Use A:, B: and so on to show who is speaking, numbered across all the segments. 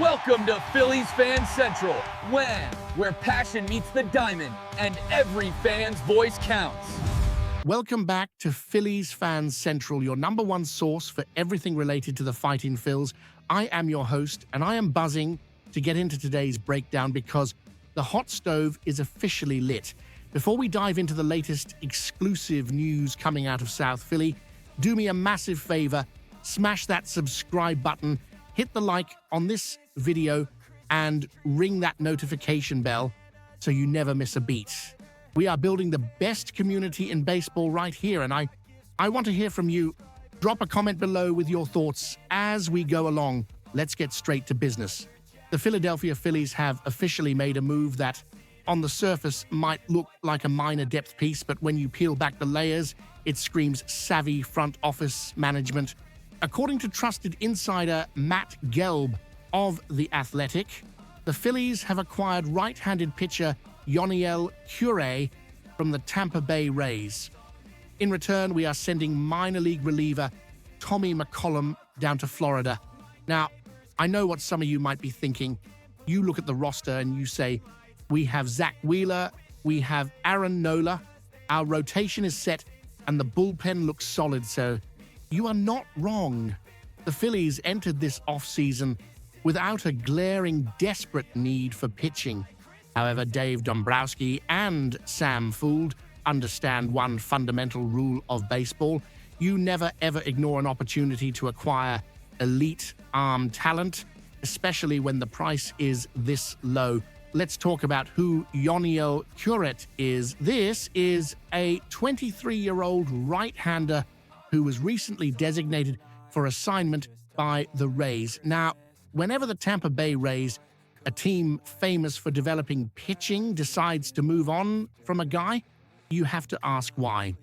A: Welcome to Phillies Fan Central, where passion meets the diamond and every fan's voice counts.
B: Welcome back to Phillies Fan Central, your number one source for everything related to the Fighting Phils. I am your host, and I am buzzing to get into today's breakdown because the hot stove is officially lit. Before we dive into the latest exclusive news coming out of South Philly, do me a massive favor, smash that subscribe button, hit the like on this video, and ring that notification bell so you never miss a beat. We are building the best community in baseball right here, and I want to hear from you. Drop a comment below with your thoughts as we go along. Let's get straight to business. The Philadelphia Phillies have officially made a move that, on the surface, might look like a minor depth piece, but when you peel back the layers, it screams savvy front office management. According to trusted insider Matt Gelb of The Athletic, the Phillies have acquired right-handed pitcher Yoniel Curet from the Tampa Bay Rays. In return, we are sending minor league reliever Tommy McCollum down to Florida. Now, I know what some of you might be thinking. You look at the roster and you say, we have Zach Wheeler, we have Aaron Nola, our rotation is set, and the bullpen looks solid, so you are not wrong. The Phillies entered this offseason without a glaring, desperate need for pitching. However, Dave Dombrowski and Sam Fuld understand one fundamental rule of baseball. You never, ever ignore an opportunity to acquire elite arm talent, especially when the price is this low. Let's talk about who Yoniel Curet is. This is a 23-year-old right-hander who was recently designated for assignment by the Rays. Now, whenever the Tampa Bay Rays, a team famous for developing pitching, decides to move on from a guy, you have to ask why.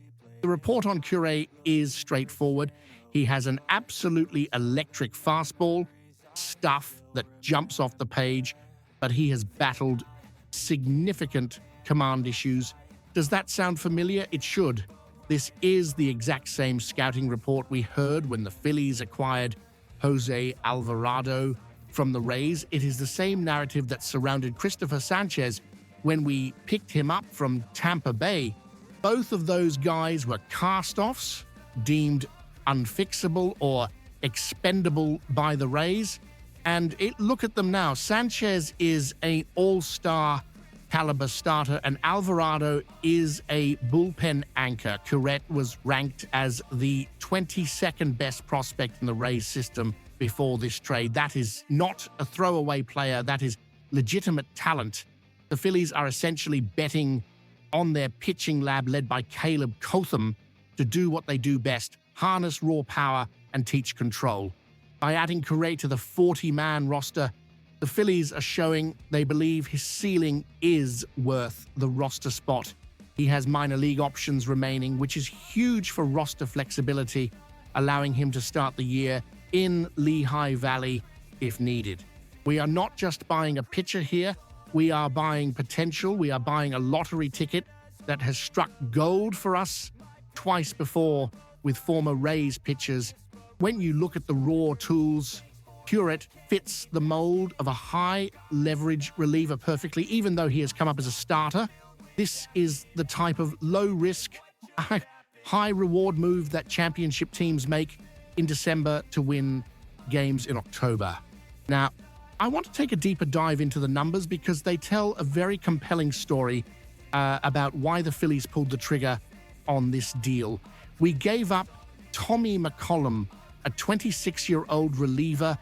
B: The report on Curet is straightforward. He has an absolutely electric fastball, stuff that jumps off the page, but he has battled significant command issues. Does that sound familiar? It should. This is the exact same scouting report we heard when the Phillies acquired Jose Alvarado from the Rays. It is the same narrative that surrounded Christopher Sanchez when we picked him up from Tampa Bay. Both of those guys were cast-offs, deemed unfixable or expendable by the Rays. And look at them now. Sanchez is an all-star caliber starter, and Alvarado is a bullpen anchor. Curet was ranked as the 22nd best prospect in the Rays system before this trade. That is not a throwaway player. That is legitimate talent. The Phillies are essentially betting on their pitching lab led by Caleb Cotham to do what they do best, harness raw power and teach control. By adding Curet to the 40-man roster, the Phillies are showing they believe his ceiling is worth the roster spot. He has minor league options remaining, which is huge for roster flexibility, allowing him to start the year in Lehigh Valley if needed. We are not just buying a pitcher here, we are buying potential. We are buying a lottery ticket that has struck gold for us twice before with former Rays pitchers. When you look at the raw tools, Curet fits the mold of a high-leverage reliever perfectly, even though he has come up as a starter. This is the type of low-risk, high-reward move that championship teams make in December to win games in October. Now, I want to take a deeper dive into the numbers because they tell a very compelling story about why the Phillies pulled the trigger on this deal. We gave up Tommy McCollum, a 26-year-old reliever.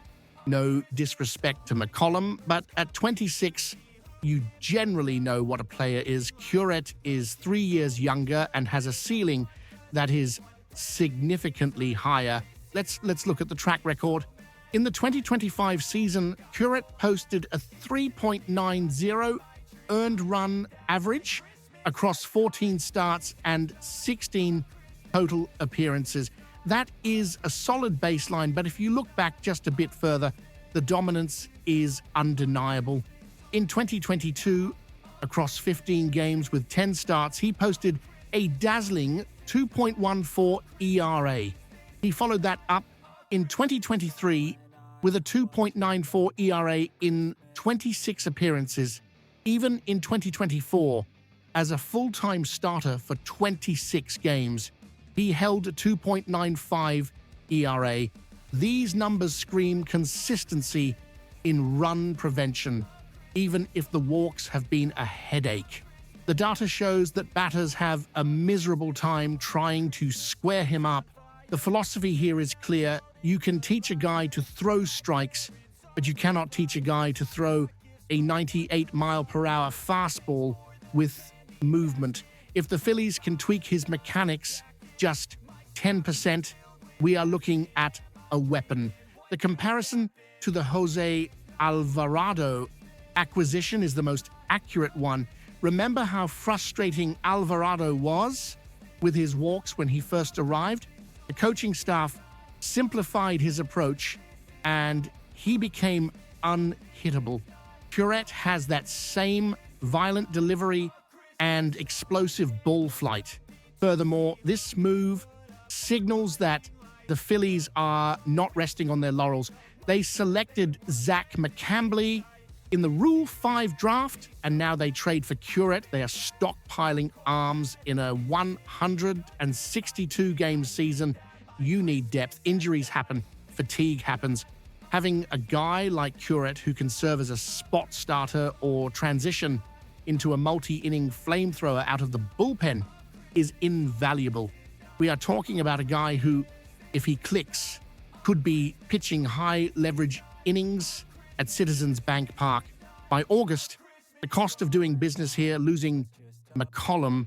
B: No disrespect to McCollum, but at 26, you generally know what a player is. Curet is 3 years younger and has a ceiling that is significantly higher. Let's look at the track record. In the 2025 season, Curet posted a 3.90 earned run average across 14 starts and 16 total appearances. That is a solid baseline, but if you look back just a bit further, the dominance is undeniable. In 2022, across 15 games with 10 starts, he posted a dazzling 2.14 ERA. He followed that up in 2023 with a 2.94 ERA in 26 appearances, even in 2024, as a full-time starter for 26 games. He held a 2.95 ERA. These numbers scream consistency in run prevention, even if the walks have been a headache. The data shows that batters have a miserable time trying to square him up. The philosophy here is clear. You can teach a guy to throw strikes, but you cannot teach a guy to throw a 98-mile-per-hour fastball with movement. If the Phillies can tweak his mechanics just 10%, we are looking at a weapon. The comparison to the Jose Alvarado acquisition is the most accurate one. Remember how frustrating Alvarado was with his walks when he first arrived? The coaching staff simplified his approach and he became unhittable. Curet has that same violent delivery and explosive ball flight. Furthermore, this move signals that the Phillies are not resting on their laurels. They selected Zach McCambley in the Rule 5 draft, and now they trade for Curet. They are stockpiling arms in a 162-game season. You need depth. Injuries happen. Fatigue happens. Having a guy like Curet who can serve as a spot starter or transition into a multi-inning flamethrower out of the bullpen is invaluable. We are talking about a guy who, if he clicks, could be pitching high-leverage innings at Citizens Bank Park. By August, the cost of doing business here, losing McCollum,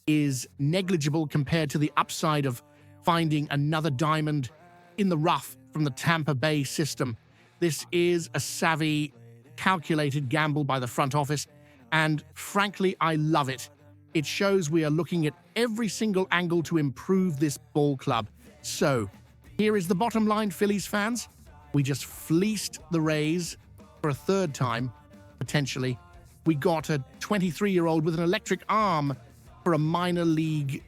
B: is negligible compared to the upside of finding another diamond in the rough from the Tampa Bay system. This is a savvy, calculated gamble by the front office, and frankly, I love it. It shows we are looking at every single angle to improve this ball club. So, here is the bottom line, Phillies fans. We just fleeced the Rays for a third time, potentially. We got a 23-year-old with an electric arm for a minor league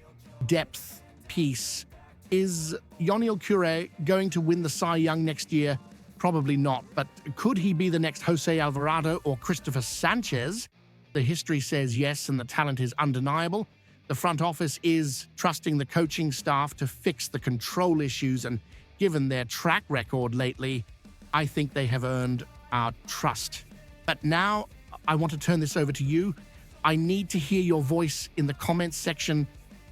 B: depth piece. Is Yoniel Curet going to win the Cy Young next year? Probably not, but could he be the next Jose Alvarado or Christopher Sanchez? The history says yes, and the talent is undeniable. The front office is trusting the coaching staff to fix the control issues, and given their track record lately, I think they have earned our trust. But now, I want to turn this over to you. I need to hear your voice in the comments section.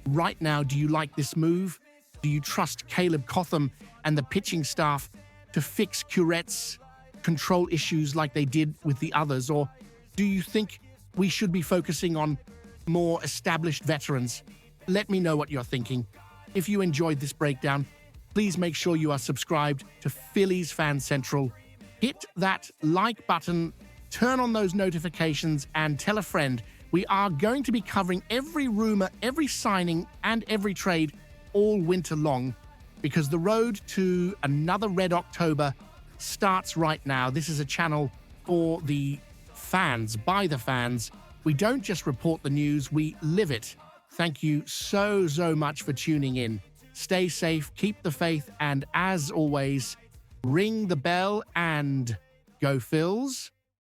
B: Right now, do you like this move? Do you trust Caleb Cotham and the pitching staff to fix Curet's control issues like they did with the others? Or do you think we should be focusing on more established veterans? Let me know what you're thinking. If you enjoyed this breakdown, please make sure you are subscribed to Phillies Fan Central. Hit that like button, turn on those notifications, and tell a friend. We are going to be covering every rumor, every signing, and every trade all winter long, because the road to another Red October starts right now. This is a channel for the fans, by the fans. We don't just report the news, we live it. Thank you so much for tuning in. Stay safe, keep the faith, and as always, ring the bell and go Phils.